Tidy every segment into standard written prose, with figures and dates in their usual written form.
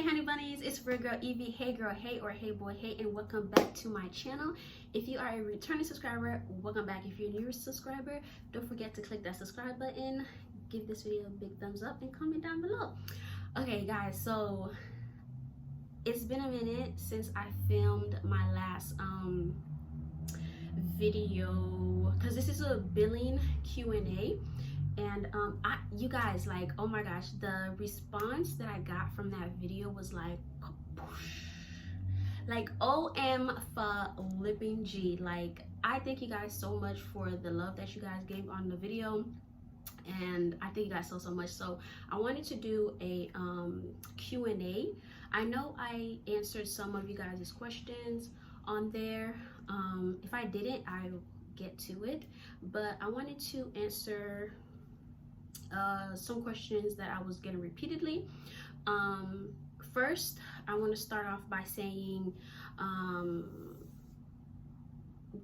Hey honey bunnies, it's your girl Evie. Hey girl, hey, or hey boy, hey, and welcome back to my channel. If you are a returning subscriber, welcome back. If you're a new subscriber, don't forget to click that subscribe button, give this video a big thumbs up, and comment down below. Okay guys, so it's been a minute since I filmed my last video, because this is a billing Q&A. And you guys, like, oh my gosh, the response that I got from that video was like OM flipping G. Like, I thank you guys so much for the love that you guys gave on the video, and I thank you guys so much. So I wanted to do a Q&A. I know I answered some of you guys' questions on there. If I didn't, I'll get to it, but I wanted to answer some questions that I was getting repeatedly. First, I want to start off by saying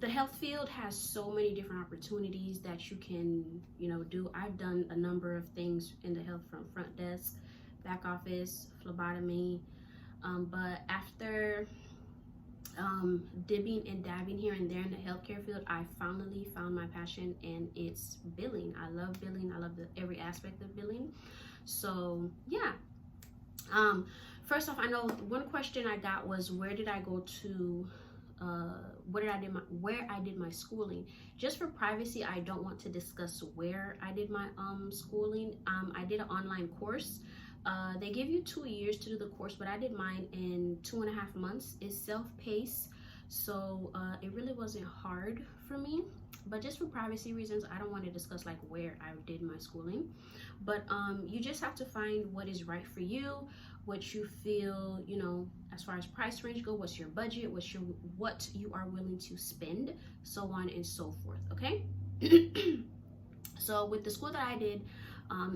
the health field has so many different opportunities that you can, do. I've done a number of things in the health, from front desk, back office, phlebotomy, but after dipping and dabbing here and there in the healthcare field, I finally found my passion, and it's billing. I love billing. I love every aspect of billing. So yeah. First off, I know one question I got was, where did I go to where I did my schooling. Just for privacy, I don't want to discuss where I did my schooling. I did an online course. They give you 2 years to do the course, but I did mine in 2.5 months. It's self-paced, so it really wasn't hard for me. But just for privacy reasons, I don't want to discuss like where I did my schooling. But you just have to find what is right for you, what you feel, as far as price range go, what's your budget, what you are willing to spend, so on and so forth. Okay. So with the school that I did,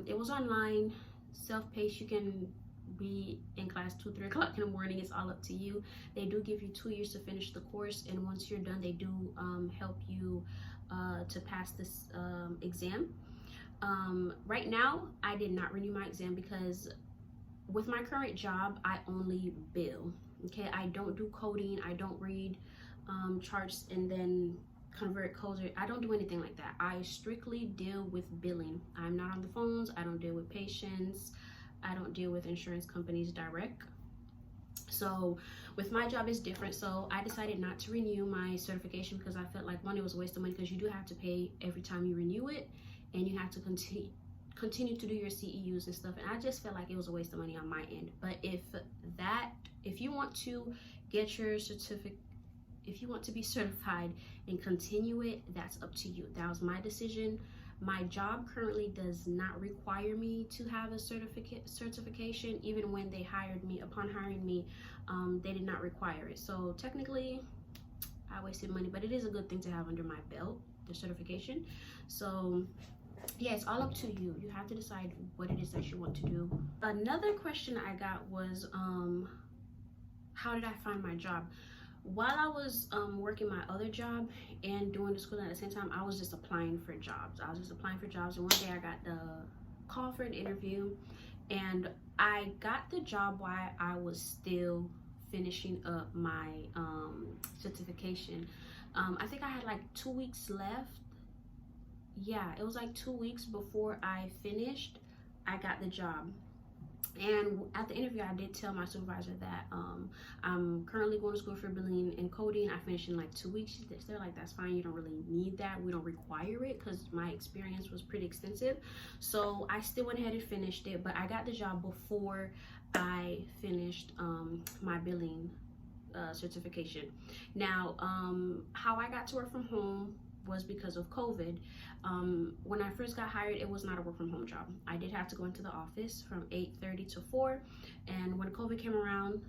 it was online, self-paced. You can be in class 2-3 o'clock in the morning. It's all up to you. They do give you 2 years to finish the course, and once you're done, they do help you to pass this exam. Right now, I did not renew my exam because with my current job, I only bill. Okay, I don't do coding. I don't read charts and then convert codes. I don't do anything like that. I strictly deal with billing. I'm not on the phones. I don't deal with patients. I don't deal with insurance companies direct. So with my job, is different. So I decided not to renew my certification because I felt like, one, it was a waste of money, because you do have to pay every time you renew it, and you have to continue to do your CEUs and stuff, and I just felt like it was a waste of money on my end. But if you want to get your certificate, if you want to be certified and continue it, that's up to you. That was my decision. My job currently does not require me to have a certification. Even when they hired me, upon hiring me, they did not require it. So technically, I wasted money, but it is a good thing to have under my belt, the certification. So yeah, it's all up to you. You have to decide what it is that you want to do. Another question I got was, how did I find my job? While I was working my other job and doing the school at the same time, I was just applying for jobs. And one day I got the call for an interview, and I got the job while I was still finishing up my certification. I think I had like 2 weeks left. Yeah, it was like 2 weeks before I finished, I got the job. And at the interview, I did tell my supervisor that I'm currently going to school for billing and coding. I finished in like 2 weeks. They're like, that's fine, you don't really need that, we don't require it, because my experience was pretty extensive. So I still went ahead and finished it, but I got the job before I finished my billing certification. Now, how I got to work from home was because of COVID. When I first got hired, it was not a work from home job. I did have to go into the office from 8:30 to 4, and when COVID came around,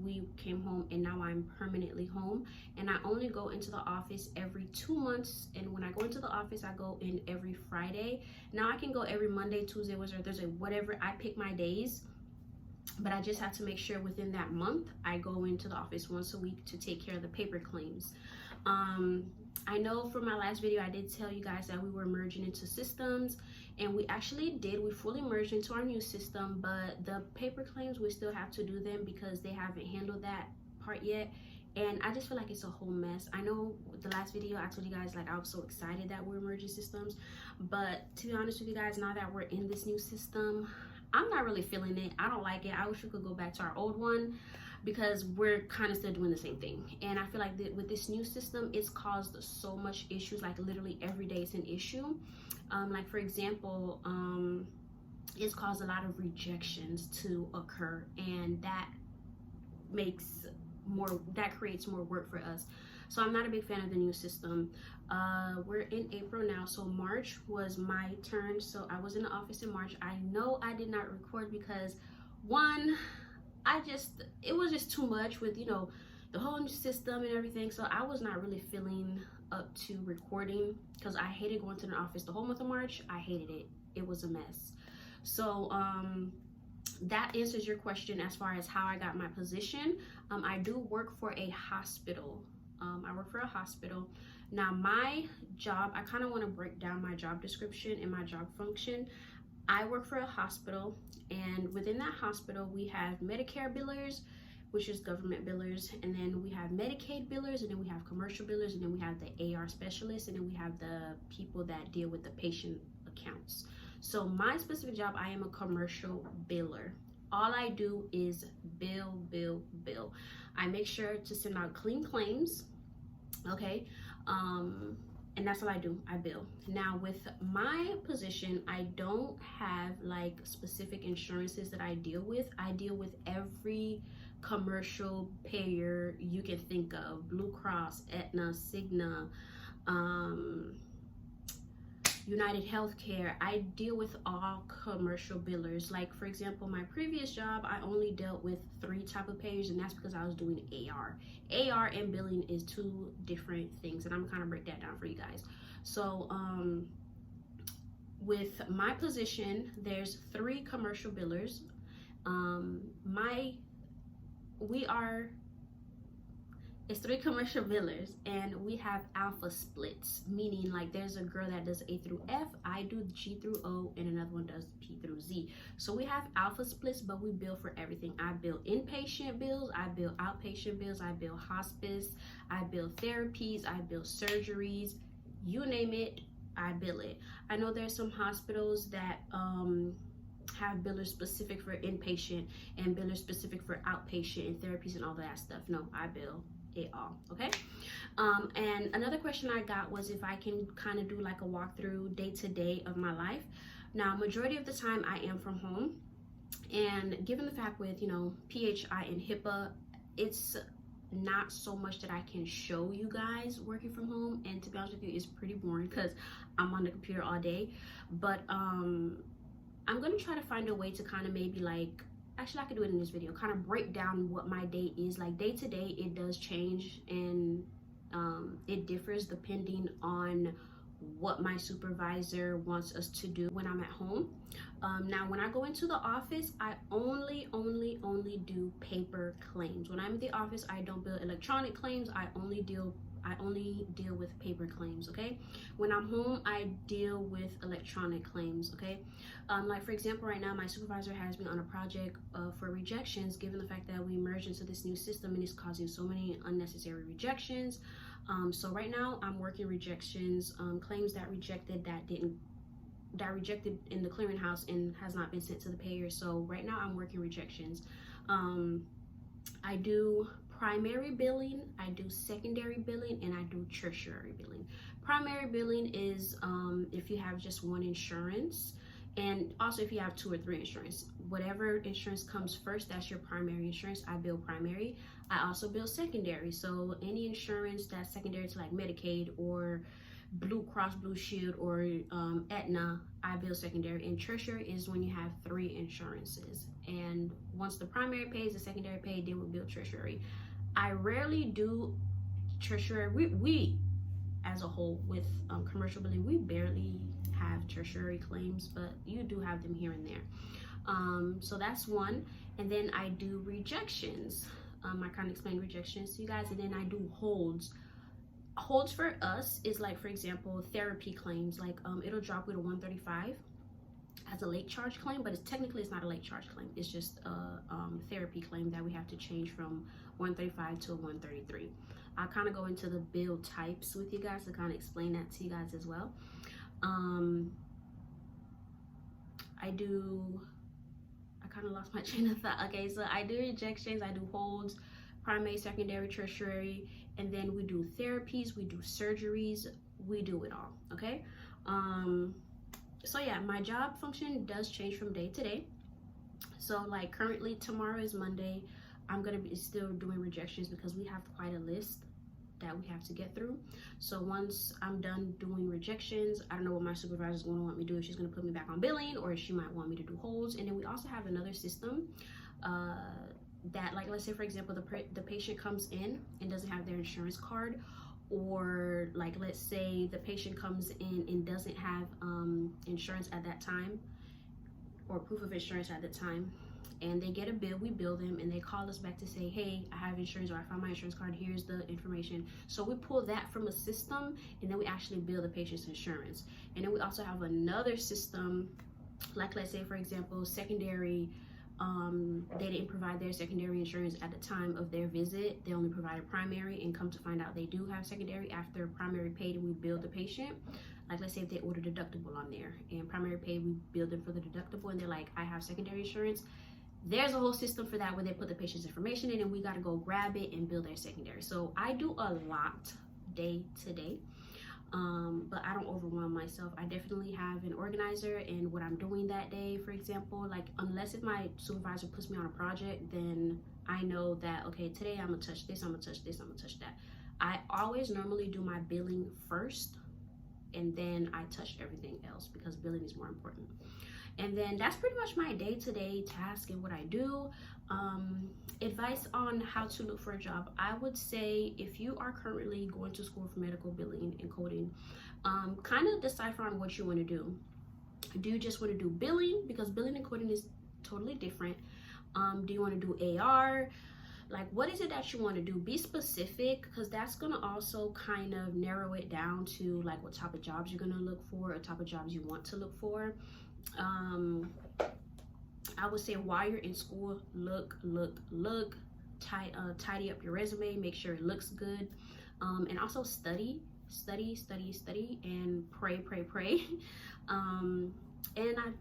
we came home, and now I'm permanently home, and I only go into the office every 2 months. And when I go into the office, I go in every Friday. Now I can go every Monday, Tuesday, Wednesday, Thursday, whatever. I pick my days, but I just have to make sure within that month I go into the office once a week to take care of the paper claims. I know from my last video I did tell you guys that we were merging into systems, and we actually did. We fully merged into our new system, but the paper claims, we still have to do them because they haven't handled that part yet. And I just feel like it's a whole mess. I know the last video I told you guys like I was so excited that we're merging systems, but to be honest with you guys, now that we're in this new system, I'm not really feeling it. I don't like it. I wish we could go back to our old one, because we're kind of still doing the same thing. And I feel like that with this new system, it's caused so much issues. Like literally every day it's an issue. Like for example, it's caused a lot of rejections to occur, and that creates more work for us. So I'm not a big fan of the new system. We're in April now, so March was my turn. So I was in the office in March. I know I did not record because one, it was just too much with, you know, the whole new system and everything. So I was not really feeling up to recording because I hated going to the office the whole month of March. I hated it. It was a mess. So that answers your question as far as how I got my position. I do work for a hospital. I work for a hospital. Now my job, I kind of want to break down my job description and my job function. I work for a hospital, and within that hospital we have Medicare billers, which is government billers, and then we have Medicaid billers, and then we have commercial billers, and then we have the AR specialists, and then we have the people that deal with the patient accounts. So my specific job, I am a commercial biller. All I do is bill. I make sure to send out clean claims, okay? And that's all I do, I bill. Now with my position, I don't have like specific insurances that I deal with. I deal with every commercial payer you can think of: Blue Cross, Aetna, Cigna, United Healthcare. I deal with all commercial billers. Like for example, my previous job, I only dealt with 3 type of payers, and that's because I was doing AR. AR and billing is 2 different things, and I'm kind of break that down for you guys. So with my position, there's 3 commercial billers. It's 3 commercial billers, and we have alpha splits, meaning like there's a girl that does A through F, I do G through O, and another one does P through Z. So we have alpha splits, but we bill for everything. I bill inpatient bills, I bill outpatient bills, I bill hospice, I bill therapies, I bill surgeries, you name it, I bill it. I know there's some hospitals that have billers specific for inpatient and billers specific for outpatient and therapies and all that stuff. No, I bill it all, okay? And another question I got was if I can kind of do like a walkthrough day-to-day of my life. Now, majority of the time I am from home, and given the fact with, you know, PHI and HIPAA, it's not so much that I can show you guys working from home, and to be honest with you, it's pretty boring because I'm on the computer all day. But I'm gonna try to find a way to kind of maybe like, actually I could do it in this video, kind of break down what my day is like. Day to day it does change, and it differs depending on what my supervisor wants us to do when I'm at home. Now when I go into the office, I only do paper claims. When I'm in the office, I don't bill electronic claims. I only deal with paper claims, okay? When I'm home, I deal with electronic claims, okay? Like for example, right now my supervisor has me on a project for rejections, given the fact that we merged into this new system and it's causing so many unnecessary rejections. So right now I'm working rejections, claims that rejected in the clearinghouse and has not been sent to the payer. So right now I'm working rejections. I do primary billing, I do secondary billing, and I do tertiary billing. Primary billing is if you have just one insurance, and also if you have 2 or 3 insurance. Whatever insurance comes first, that's your primary insurance. I bill primary. I also bill secondary. So any insurance that's secondary to like Medicaid or Blue Cross Blue Shield or Aetna, I bill secondary. And tertiary is when you have 3 insurances. And once the primary pays, the secondary pays, then we bill tertiary. I rarely do tertiary. We as a whole with commercial billing, we barely have tertiary claims, but you do have them here and there. So that's one. And then I do rejections. I kind of explain rejections to you guys, and then I do holds. Holds for us is like, for example, therapy claims. Like it'll drop with a 135 as a late charge claim, but it's not a late charge claim. It's just a therapy claim that we have to change from 135 to a 133. I'll kind of go into the bill types with you guys to kind of explain that to you guys as well. I kind of lost my train of thought. Okay, so I do rejections, I do holds, primary, secondary, tertiary, and then we do therapies, we do surgeries, we do it all. Okay. So yeah, my job function does change from day to day. So like currently, tomorrow is Monday, I'm gonna be still doing rejections because we have quite a list that we have to get through. So once I'm done doing rejections, I don't know what my supervisor is going to want me to do. If she's going to put me back on billing, or she might want me to do holds. And then we also have another system that, like, let's say for example, the patient comes in and doesn't have their insurance card, or like let's say the patient comes in and doesn't have insurance at that time, or proof of insurance at the time, and they get a bill, we bill them, and they call us back to say, hey, I have insurance, or I found my insurance card, here's the information. So we pull that from a system, and then we actually bill the patient's insurance. And then we also have another system, like let's say for example, secondary, they didn't provide their secondary insurance at the time of their visit, they only provided primary, and come to find out they do have secondary after primary paid, and we bill the patient. Like let's say if they order deductible on there and primary paid, we bill them for the deductible, and they're like, I have secondary insurance. There's a whole system for that where they put the patient's information in, and we got to go grab it and bill their secondary. So I do a lot day to day, but I don't overwhelm myself. I definitely have an organizer in what I'm doing that day. For example, like unless if my supervisor puts me on a project, then I know that, okay, today I'm gonna touch this, I'm gonna touch this, I'm gonna touch that. I always normally do my billing first, and then I touch everything else because billing is more important. And then that's pretty much my day-to-day task and what I do. Advice on how to look for a job. I would say if you are currently going to school for medical billing and coding, kind of decipher on what you want to do. Do you just want to do billing? Because billing and coding is totally different. Do you want to do AR? Like, what is it that you want to do? Be specific, because that's going to also kind of narrow it down to like what type of jobs you're going to look for, or type of jobs you want to look for. I would say while you're in school, look, tidy up your resume, make sure it looks good, and also study, and pray. And I'm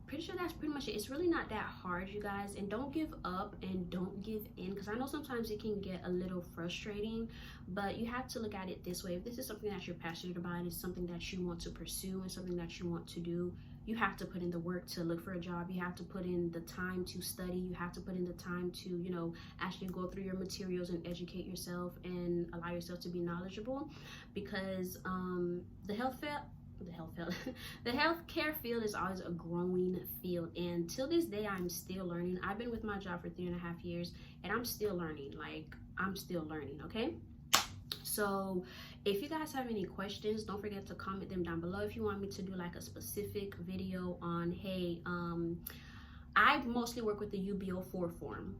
pretty sure that's pretty much it. It's really not that hard, you guys, and don't give up and don't give in, because I know sometimes it can get a little frustrating, but you have to look at it this way. If this is something that you're passionate about and it's something that you want to pursue and something that you want to do, you have to put in the work to look for a job. You have to put in the time to study. You have to put in the time to, you know, actually go through your materials and educate yourself and allow yourself to be knowledgeable, because the healthcare field is always a growing field, and till this day I'm still learning. I've been with my job for 3.5 years and I'm still learning. Like, I'm still learning. Okay, so if you guys have any questions, don't forget to comment them down below. If you want me to do like a specific video on, hey, I mostly work with the UB04 form.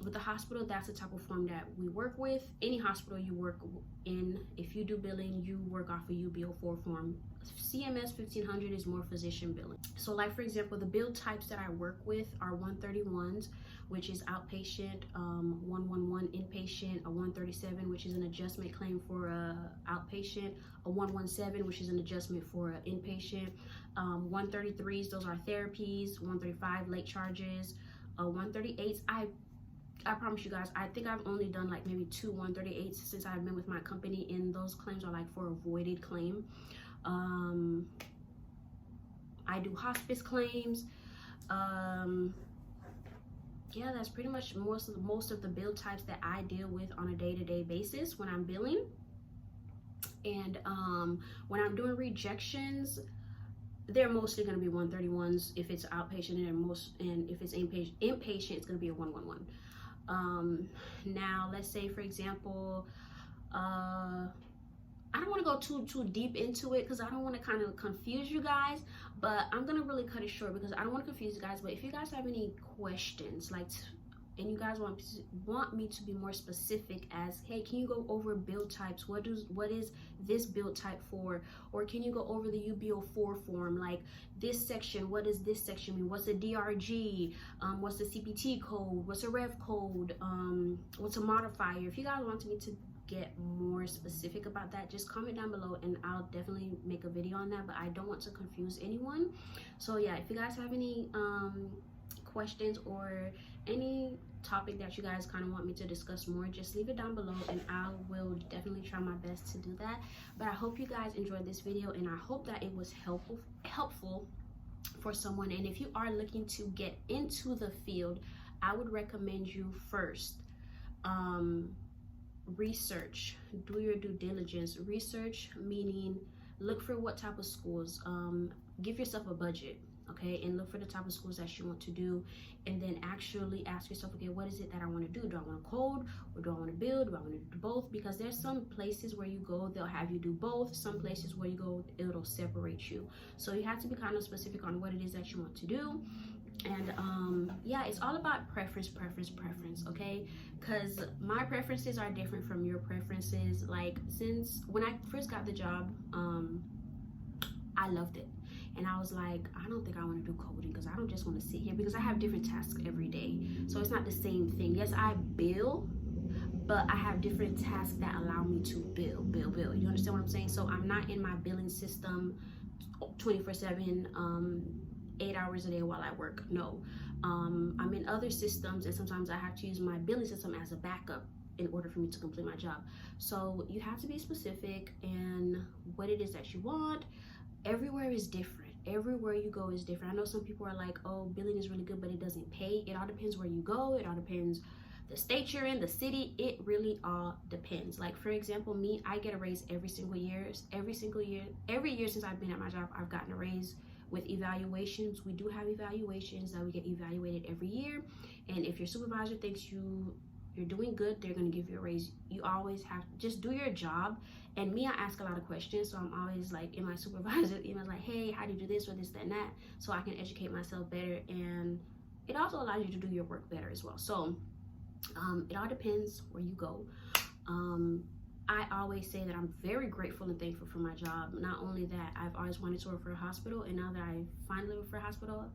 With the hospital, that's the type of form that we work with. Any hospital you work in, if you do billing, you work off a UB04 form. CMS 1500 is more physician billing. So like for example, the bill types that I work with are 131s, which is outpatient, 111 inpatient, a 137, which is an adjustment claim for a outpatient, a 117, which is an adjustment for an inpatient, 133s, those are therapies, 135 late charges, 138s. I promise you guys, I think I've only done like maybe 2 138s since I've been with my company, and those claims are like for a voided claim. I do hospice claims. Yeah, that's pretty much most of the bill types that I deal with on a day-to-day basis when I'm billing. And when I'm doing rejections, they're mostly going to be 131s if it's outpatient, and if it's inpatient, it's going to be a 111. Now let's say for example, I don't want to go too deep into it because I don't want to kind of confuse you guys, but I'm gonna really cut it short because I don't want to confuse you guys. But if you guys have any questions, like and you guys want me to be more specific as, hey, can you go over build types? What is this build type for? Or can you go over the UB04 form? Like this section, what does this section mean? What's a DRG? What's the CPT code? What's a rev code? What's a modifier? If you guys want me to get more specific about that, just comment down below and I'll definitely make a video on that, but I don't want to confuse anyone. So yeah, if you guys have any questions or any topic that you guys kind of want me to discuss more, just leave it down below and I will definitely try my best to do that. But I hope you guys enjoyed this video and I hope that it was helpful for someone. And if you are looking to get into the field, I would recommend you first research, do your due diligence. Research meaning look for what type of schools, give yourself a budget, okay, and look for the type of schools that you want to do, and then actually ask yourself, okay, what is it that I want to do? Do I want to code, or do I want to build? Do I want to do both? Because there's some places where you go, they'll have you do both. Some places where you go, it'll separate you. So you have to be kind of specific on what it is that you want to do. And yeah, it's all about preference, okay? Because my preferences are different from your preferences. Like, since when I first got the job, I loved it, and I was like, I don't think I want to do coding because I don't just want to sit here, because I have different tasks every day, so it's not the same thing. Yes, I build, but I have different tasks that allow me to build. You understand what I'm saying? So I'm not in my billing system 24/7 8 hours a day while I work. No, I'm in other systems, and sometimes I have to use my billing system as a backup in order for me to complete my job. So you have to be specific in what it is that you want. Everywhere is different. Everywhere you go is different. I know some people are like, oh, billing is really good, but it doesn't pay. It all depends where you go. It all depends the state you're in, the city. It really all depends. Like, for example, me, I get a raise every single year. Every year since I've been at my job, I've gotten a raise. With evaluations, we do have evaluations that we get evaluated every year, and if your supervisor thinks you're doing good, they're going to give you a raise. You always have to just do your job. And me, I ask a lot of questions, so I'm always like in my supervisor emails like, hey, how do you do this or this, that, and that, so I can educate myself better. And it also allows you to do your work better as well. So it all depends where you go. I always say that I'm very grateful and thankful for my job. Not only that, I've always wanted to work for a hospital, and now that I finally work for a hospital,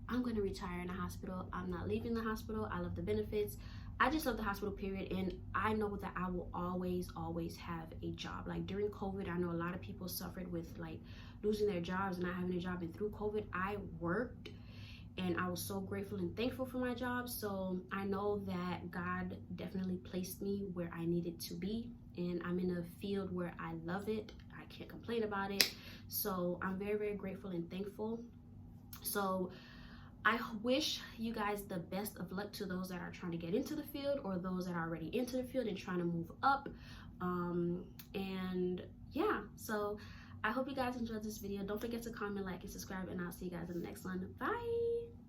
I'm going to retire in a hospital. I'm not leaving the hospital. I love the benefits. I just love the hospital, period. And I know that I will always have a job. Like during COVID, I know a lot of people suffered with like losing their jobs and not having a job. And through COVID, I worked, and I was so grateful and thankful for my job. So I know that God definitely placed me where I needed to be. And I'm in a field where I love it. I can't complain about it. So I'm very grateful and thankful. So I wish you guys the best of luck, to those that are trying to get into the field or those that are already into the field and trying to move up. And yeah, so I hope you guys enjoyed this video. Don't forget to comment, like, and subscribe, and I'll see you guys in the next one. Bye.